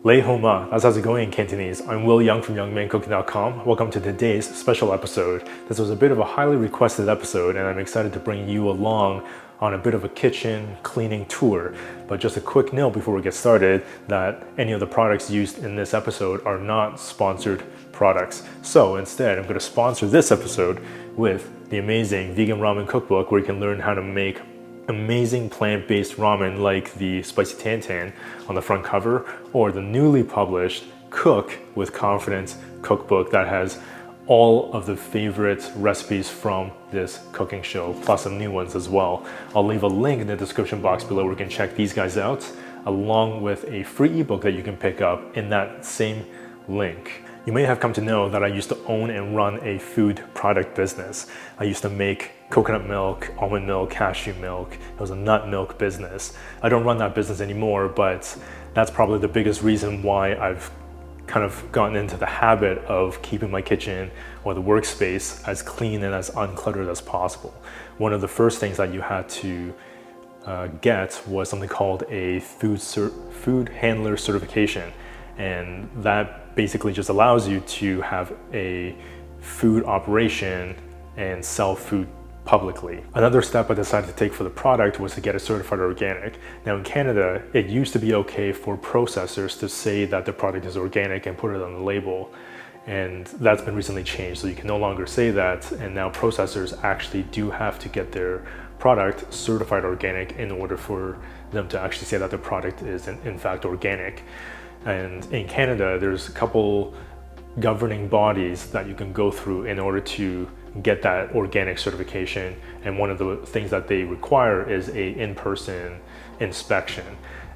Lei Homa, that's how's it going in Cantonese. I'm Wil Yeung from youngmancooking.com. Welcome to today's special episode. This was a bit of a highly requested episode and I'm excited to bring you along on a bit of a kitchen cleaning tour. But just a quick note before we get started that any of the products used in this episode are not sponsored products. So instead, I'm going to sponsor this episode with the amazing vegan ramen cookbook where you can learn how to make amazing plant-based ramen like the spicy tantan on the front cover, or the newly published Cook with Confidence cookbook that has all of the favorite recipes from this cooking show, plus some new ones as well. I'll leave a link in the description box below where you can check these guys out, along with a free ebook that you can pick up in that same link. You may have come to know that I used to own and run a food product business. I used to make coconut milk, almond milk, cashew milk. It was a nut milk business. I don't run that business anymore, but that's probably the biggest reason why I've kind of gotten into the habit of keeping my kitchen or the workspace as clean and as uncluttered as possible. One of the first things that you had to get was something called a food handler certification. And that basically just allows you to have a food operation and sell food publicly. Another step I decided to take for the product was to get it certified organic. Now in Canada, it used to be okay for processors to say that the product is organic and put it on the label. And that's been recently changed, so you can no longer say that. And now processors actually do have to get their product certified organic in order for them to actually say that the product is in fact organic. And in Canada, there's a couple governing bodies that you can go through in order to get that organic certification. And one of the things that they require is a in-person inspection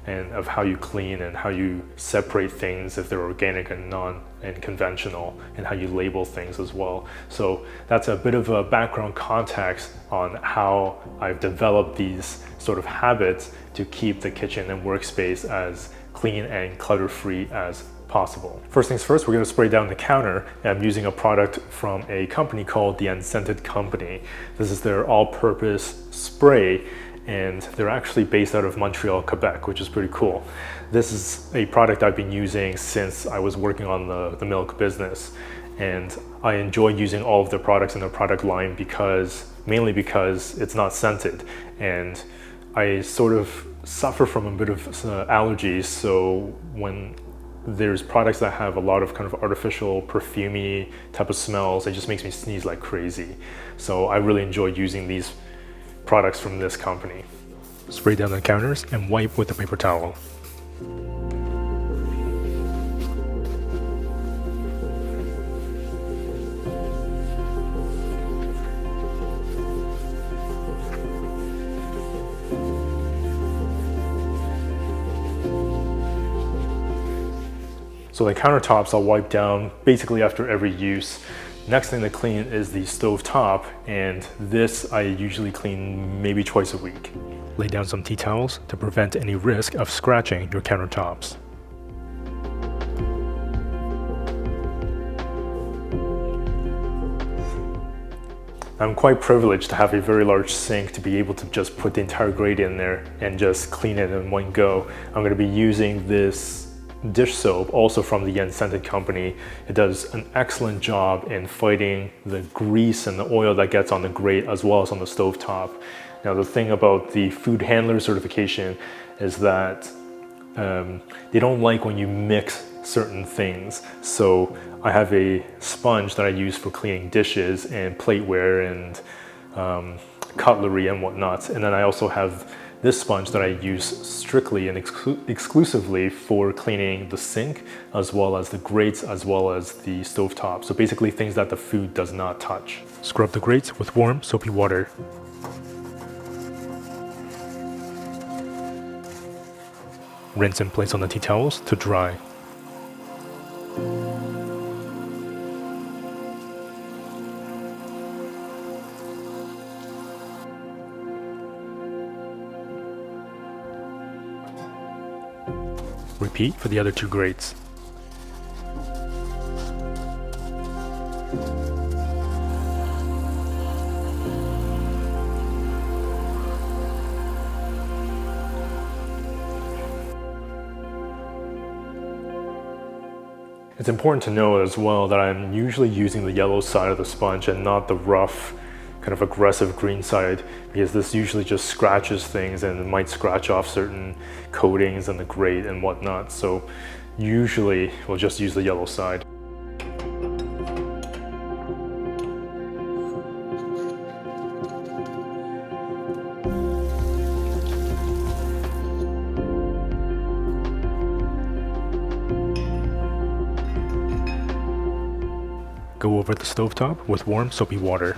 and of how you clean and how you separate things if they're organic and conventional, and how you label things as well. So that's a bit of a background context on how I've developed these sort of habits to keep the kitchen and workspace as clean and clutter-free as possible. First things first, we're going to spray down the counter. I'm using a product from a company called the Unscented Company. This is their all-purpose spray, and they're actually based out of Montreal, Quebec, which is pretty cool. This is a product I've been using since I was working on the milk business, and I enjoy using all of their products in their product line mainly because it's not scented, and I sort of suffer from a bit of allergies, so when there's products that have a lot of kind of artificial perfumey type of smells, it just makes me sneeze like crazy. So I really enjoy using these products from this company. Spray down the counters and wipe with a paper towel. So the countertops I'll wipe down basically after every use. Next thing to clean is the stove top, and this I usually clean maybe twice a week. Lay down some tea towels to prevent any risk of scratching your countertops. I'm quite privileged to have a very large sink to be able to just put the entire grate in there and just clean it in one go. I'm going to be using this dish soap, also from the Unscented Company. It does an excellent job in fighting the grease and the oil that gets on the grate as well as on the stove top. Now the thing about the food handler certification is that they don't like when you mix certain things. So I have a sponge that I use for cleaning dishes and plateware and cutlery and whatnot. And then I also have this sponge that I use strictly and exclusively for cleaning the sink, as well as the grates, as well as the stovetop. So basically things that the food does not touch. Scrub the grates with warm, soapy water. Rinse and place on the tea towels to dry. Repeat for the other two grates. It's important to know as well that I'm usually using the yellow side of the sponge and not the rough, kind of aggressive green side, because this usually just scratches things and it might scratch off certain coatings and the grate and whatnot. So usually we'll just use the yellow side. Go over the stovetop with warm soapy water.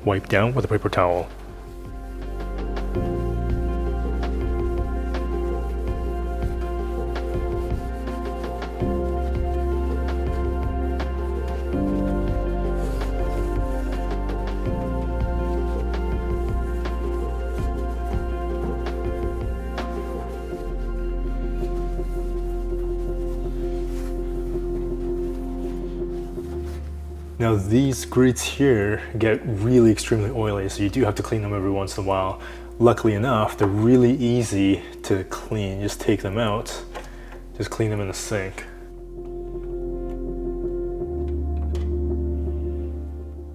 Wipe down with a paper towel. Now these grits here get really extremely oily, so you do have to clean them every once in a while. Luckily enough, they're really easy to clean. Just take them out, just clean them in the sink.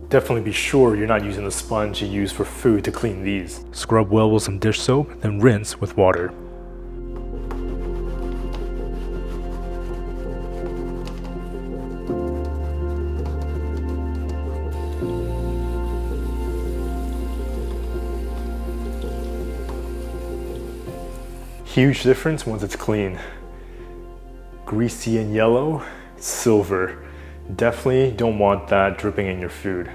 Definitely be sure you're not using the sponge you use for food to clean these. Scrub well with some dish soap, then rinse with water. Huge difference once it's clean. Greasy and yellow, silver. Definitely don't want that dripping in your food.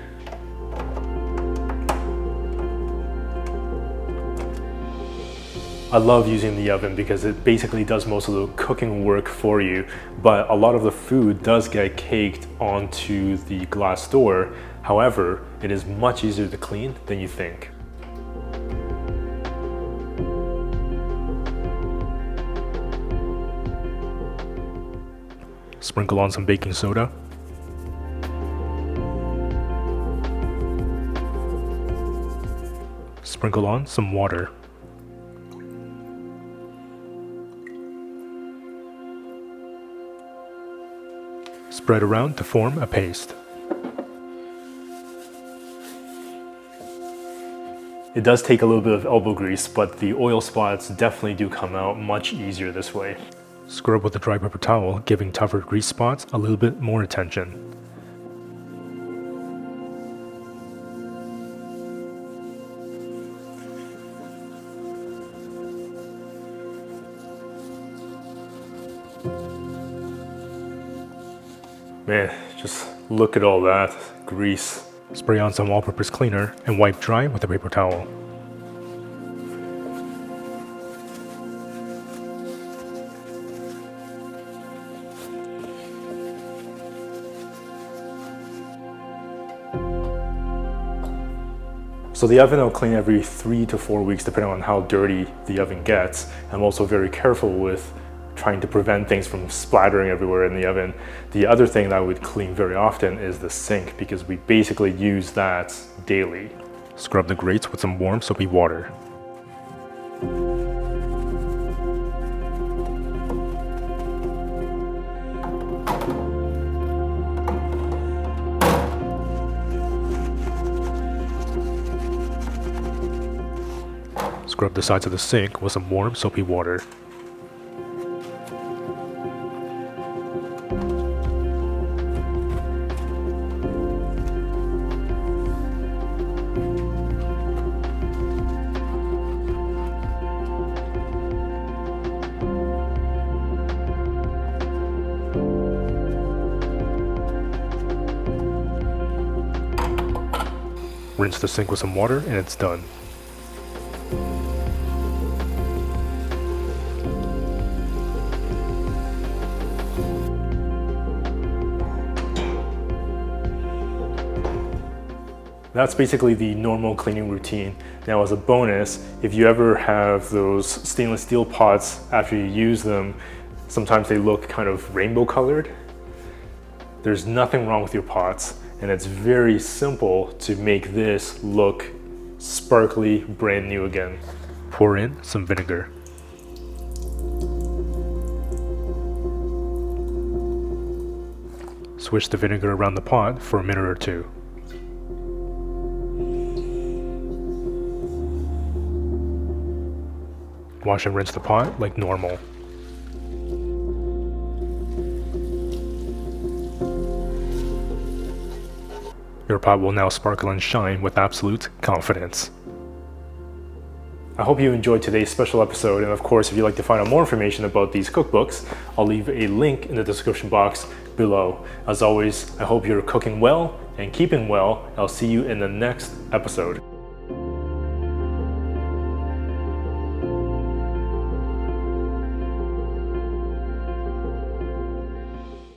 I love using the oven because it basically does most of the cooking work for you, but a lot of the food does get caked onto the glass door. However, it is much easier to clean than you think. Sprinkle on some baking soda. Sprinkle on some water. Spread around to form a paste. It does take a little bit of elbow grease, but the oil spots definitely do come out much easier this way. Scrub with a dry paper towel, giving tougher grease spots a little bit more attention. Man, just look at all that grease. Spray on some all-purpose cleaner and wipe dry with a paper towel. So the oven I'll clean every 3 to 4 weeks depending on how dirty the oven gets. I'm also very careful with trying to prevent things from splattering everywhere in the oven. The other thing that I would clean very often is the sink because we basically use that daily. Scrub the grates with some warm soapy water. Scrub the sides of the sink with some warm soapy water. Rinse the sink with some water and it's done. That's basically the normal cleaning routine. Now as a bonus, if you ever have those stainless steel pots after you use them, sometimes they look kind of rainbow colored. There's nothing wrong with your pots, and it's very simple to make this look sparkly, brand new again. Pour in some vinegar. Switch the vinegar around the pot for a minute or two. Wash and rinse the pot like normal. Your pot will now sparkle and shine with absolute confidence. I hope you enjoyed today's special episode, and of course, if you'd like to find out more information about these cookbooks, I'll leave a link in the description box below. As always, I hope you're cooking well and keeping well. I'll see you in the next episode.